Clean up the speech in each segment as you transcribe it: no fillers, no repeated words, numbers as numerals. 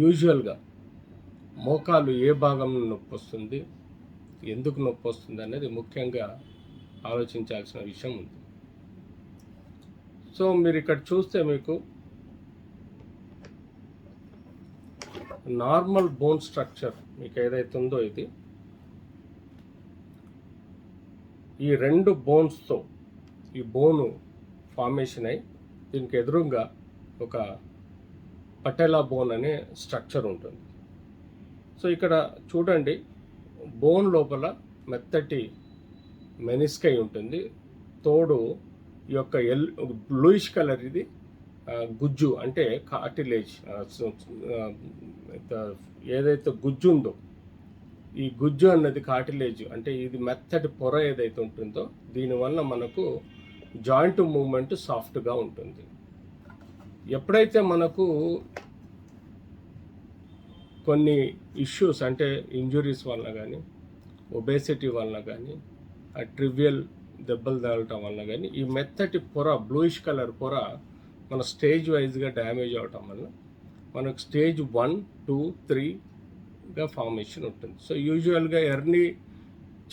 యూజువల్గా మోకాలు ఏ భాగంలో నొప్పి వస్తుంది, ఎందుకు నొప్పి వస్తుంది అనేది ముఖ్యంగా ఆలోచించాల్సిన విషయం ఉంది. సో మీరు ఇక్కడ చూస్తే మీకు నార్మల్ బోన్ స్ట్రక్చర్ మీకు ఏదైతే ఉందో ఈ రెండు బోన్స్తో ఈ బోను ఫార్మేషన్ అయి దీనికి ఎదురుగా ఒక పటేలా బోన్ అనే స్ట్రక్చర్ ఉంటుంది. సో ఇక్కడ చూడండి, బోన్ లోపల మెత్తటి మెనిస్కై ఉంటుంది, తోడు ఈ యొక్క బ్లూయిష్ కలర్ ఇది గుజ్జు అంటే కార్టిలేజ్, ఏదైతే గుజ్జు ఉందో ఈ గుజ్జు అన్నది కార్టిలేజ్ అంటే ఇది మెత్తటి పొర ఏదైతే ఉంటుందో దీనివల్ల మనకు జాయింట్ మూమెంట్ సాఫ్ట్గా ఉంటుంది. ఎప్పుడైతే మనకు కొన్ని ఇష్యూస్ అంటే ఇంజురీస్ వలన కానీ, ఒబేసిటీ వలన కానీ, ట్రివియల్ దెబ్బలు తగలటం వలన కానీ ఈ మెత్తటి పొర బ్లూయిష్ కలర్ పొర మన స్టేజ్ వైజ్గా డ్యామేజ్ అవటం వల్ల మనకు స్టేజ్ 1, 2, 3గా ఫార్మేషన్ ఉంటుంది. సో యూజువల్గా ఎర్లీ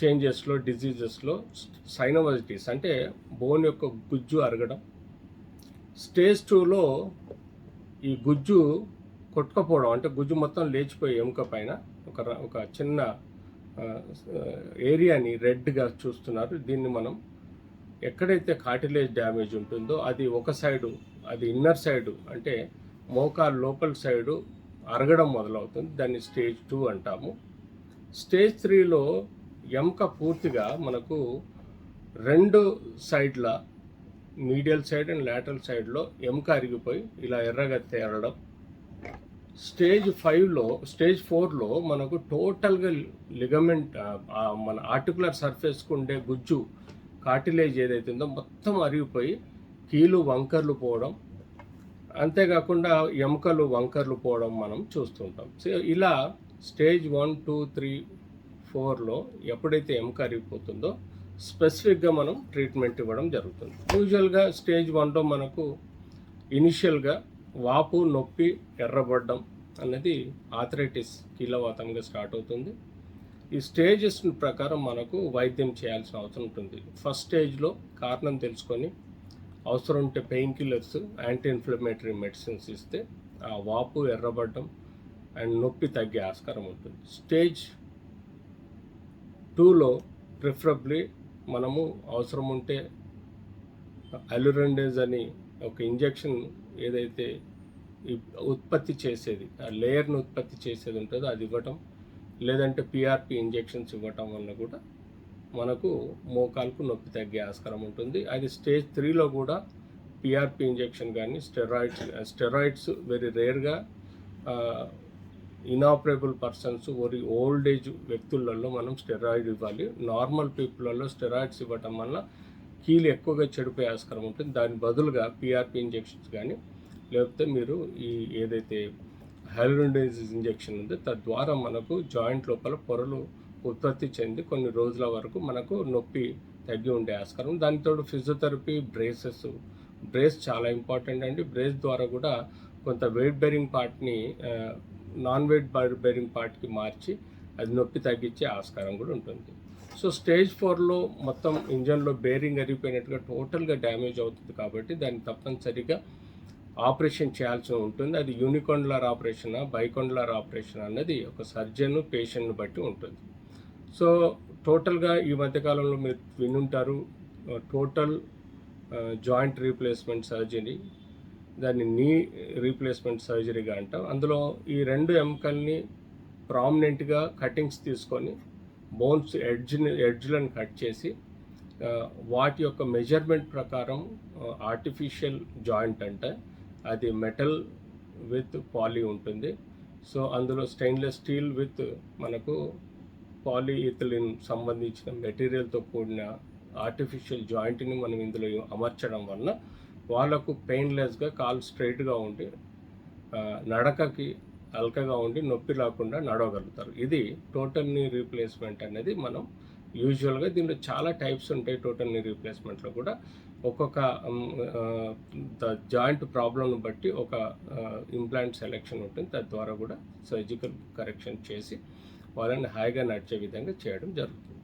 చేంజెస్లో, డిజీజెస్లో సైనోవైటిస్ అంటే బోన్ యొక్క గుజ్జు అరగడం, స్టేజ్ 2లో ఈ గుజ్జు కొట్టుకపోవడం అంటే గుజ్జు మొత్తం లేచిపోయి ఎముక పైన ఒక చిన్న ఏరియాని రెడ్గా చూస్తున్నారు. దీన్ని మనం ఎక్కడైతే కార్టిలేజ్ డ్యామేజ్ ఉంటుందో అది ఒక సైడు, అది ఇన్నర్ సైడు అంటే మోకాలు లోపల సైడు అరగడం మొదలవుతుంది. దాన్ని స్టేజ్ 2 అంటాము. స్టేజ్ 3లో ఎముక పూర్తిగా మనకు రెండు సైడ్ల మీడియల్ సైడ్ అండ్ లాటరల్ సైడ్లో ఎముక అరిగిపోయి ఇలా ఎర్రగా తేరడం. స్టేజ్ 4లో మనకు టోటల్గా లిగమెంట్ మన ఆర్టికులర్ సర్ఫేస్కు ఉండే గుజ్జు కార్టిలేజ్ ఏదైతే ఉందో మొత్తం అరిగిపోయి కీలు వంకర్లు పోవడం, అంతేకాకుండా ఎముకలు వంకర్లు పోవడం మనం చూస్తుంటాం. సో ఇలా స్టేజ్ 1, 2, 3, 4లో ఎప్పుడైతే ఎముక అరిగిపోతుందో స్పెసిఫిక్గా మనం ట్రీట్మెంట్ ఇవ్వడం జరుగుతుంది. యూజువల్గా స్టేజ్ 1లో మనకు ఇనిషియల్గా వాపు, నొప్పి, ఎర్రబడ్డం అనేది ఆర్థరైటిస్ కీలవాతంగా స్టార్ట్ అవుతుంది. ఈ స్టేజెస్ ప్రకారం మనకు వైద్యం చేయాల్సిన అవసరం ఉంటుంది. ఫస్ట్ స్టేజ్లో కారణం తెలుసుకొని అవసరం ఉంటే pain killers, anti inflammatory medicines ఇస్తే ఆ వాపు, ఎర్రబడ్డం అండ్ నొప్పి తగ్గే ఆస్కారం ఉంటుంది. స్టేజ్ 2లో ప్రిఫరబ్లీ మనము అవసరం ఉంటే అల్యూరెండేజ్ అని ఒక ఇంజెక్షన్ ఏదైతే ఉత్పత్తి చేసేది, ఆ లేయర్ను ఉత్పత్తి చేసేది ఉంటుందో అది ఇవ్వటం, లేదంటే పిఆర్పి ఇంజెక్షన్స్ ఇవ్వటం వల్ల కూడా మనకు మోకాలకు నొప్పి తగ్గే ఆస్కారం ఉంటుంది. అది స్టేజ్ 3లో కూడా పిఆర్పి ఇంజెక్షన్ కానీ స్టెరాయిడ్స్ వెరీ రేర్గా ఇనాపరేబుల్ పర్సన్స్, ఓల్డ్ ఏజ్ వ్యక్తులలో మనం స్టెరాయిడ్ ఇవ్వాలి. నార్మల్ పీపుల్లో స్టెరాయిడ్స్ ఇవ్వటం వల్ల కీలు ఎక్కువగా చెడిపోయే ఆస్కారం ఉంటుంది. దాని బదులుగా పిఆర్పి ఇంజెక్షన్స్ కానీ లేకపోతే మీరు ఈ ఏదైతే హైలోనిడేజ్ ఇంజెక్షన్ ఉందో తద్వారా మనకు జాయింట్ లోపల పొరలు ఉత్పత్తి చెంది కొన్ని రోజుల వరకు మనకు నొప్పి తగ్గి ఉండే ఆస్కారం. దానితో ఫిజియోథెరపీ, బ్రేస్ చాలా ఇంపార్టెంట్ అండి. బ్రేస్ ద్వారా కూడా కొంత వెయిట్ బేరింగ్ పార్ట్ని నాన్ వెయిట్ బేరింగ్ పార్ట్కి మార్చి అది నొప్పి తగ్గించే ఆస్కారం కూడా ఉంటుంది. సో స్టేజ్ 4లో మొత్తం ఇంజన్లో బేరింగ్ అరిగిపోయినట్టుగా టోటల్గా డ్యామేజ్ అవుతుంది కాబట్టి దాన్ని తప్పనిసరిగా ఆపరేషన్ చేయాల్సి ఉంటుంది. అది యూనికాండ్యులర్ ఆపరేషనా, బైకాండ్యులర్ ఆపరేషన్ అన్నది ఒక సర్జన్, పేషెంట్ని బట్టి ఉంటుంది. సో టోటల్గా ఈ మధ్యకాలంలో మీరు వినుంటారు టోటల్ జాయింట్ రీప్లేస్మెంట్ సర్జరీ, దాన్ని నీ రీప్లేస్మెంట్ సర్జరీగా అంటాం. అందులో ఈ రెండు ఎముకల్ని ప్రామినెంట్గా కటింగ్స్ తీసుకొని బోన్స్ ఎడ్జ్లను కట్ చేసి వాటి యొక్క మెజర్మెంట్ ప్రకారం ఆర్టిఫిషియల్ జాయింట్ అంటే అది మెటల్ విత్ పాలీ ఉంటుంది. సో అందులో స్టెయిన్లెస్ స్టీల్ విత్ మనకు పాలీఇథిలిన్ సంబంధించిన మెటీరియల్తో కూడిన ఆర్టిఫిషియల్ జాయింట్ని మనం ఇందులో అమర్చడం వల్ల వాళ్ళకు పెయిన్లెస్గా కాలు స్ట్రైట్గా ఉండి నడకకి అల్కగా ఉండి నొప్పి రాకుండా నడవగలుగుతారు. ఇది టోటల్ నీ రీప్లేస్మెంట్ అనేది మనం యూజువల్గా దీనిలో చాలా టైప్స్ ఉంటాయి. టోటల్ నీ రీప్లేస్మెంట్లో కూడా ఒక్కొక్క జాయింట్ ప్రాబ్లంను బట్టి ఒక ఇంప్లాంట్ సెలెక్షన్ ఉంటుంది. తద్వారా కూడా సర్జికల్ కరెక్షన్ చేసి వాళ్ళని హాయిగా నడిచే విధంగా చేయడం జరుగుతుంది.